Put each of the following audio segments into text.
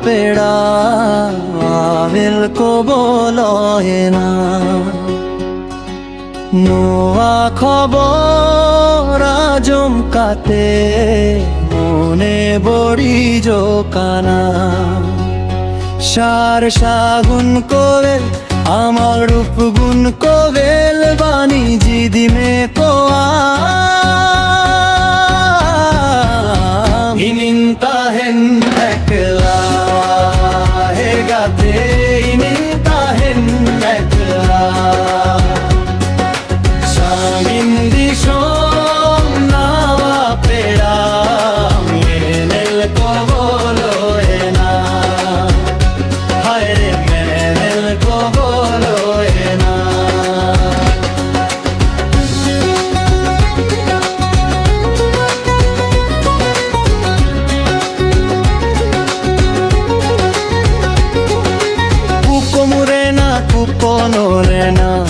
पेड़ा आविल को बोलो है ना নোয়া খবর জমকাতে মনে বড়ি জোকানা সার সাগুন কোয়েল আমার রূপগুণ কোয়েল বাণী জিদিমে কোয়া ইনিন্তাহেন একলা হে গাতে ইনিন্তাহেন একলা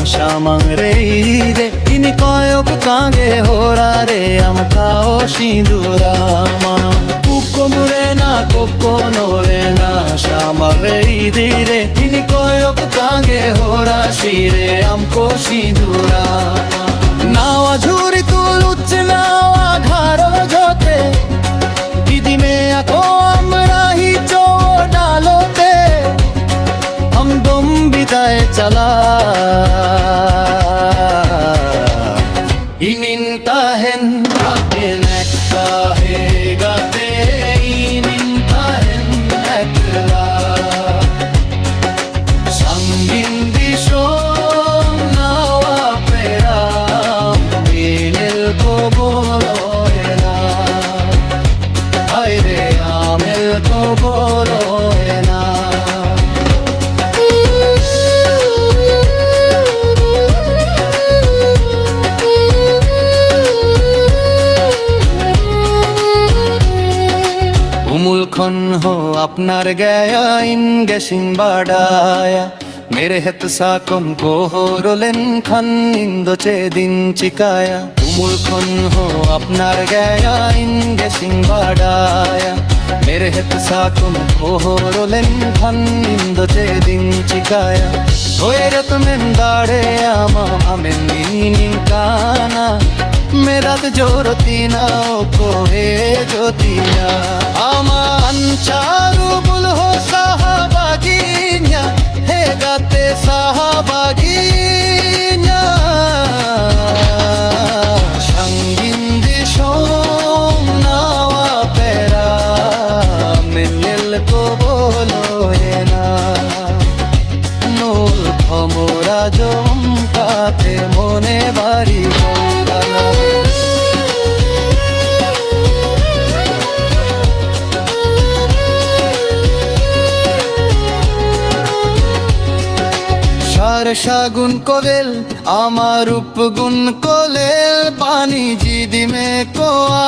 Shamang reide ini koyok kange horare am kao shindurama Ukko murena kokko norena Shamang reide ini koyok kange hora shire am ko shindurama Nawa jhuri tuluch nawa gharo jote Didi me ako amra hi cho dalote Hum dum bidaye chala Inintahen gaten ekta he gate Inintahen ekla Sangin dishon nawa pera Milil ko bolo ena Hayre amil ko bolo ena मुलखन हो अपनार गया इन guessing बाडाया मेरे हत साकम को हो रोलेन खन इंदो चे दिन चिकाया मुलखन हो अपनार गया इन गैसिंग बाडाया मेरे हत साकम को हो रोलेन खन इंदो चे दिन चिकाया होए रत में दाड़े आमा हमें नीनिं काना मेरा तो जोरतीना को हे जोतिया आमा अंचारू बुल हो साहबागिन्या हे गाते साहबागिन्या शंगिन दिशों नावा पेरा मिलिल को बोलो ये ना नूल भमोरा जोम काते मोने बारी শাগুন কোয়েল আমার রূপগুণ কোলেল পানি জিদি মে কোয়া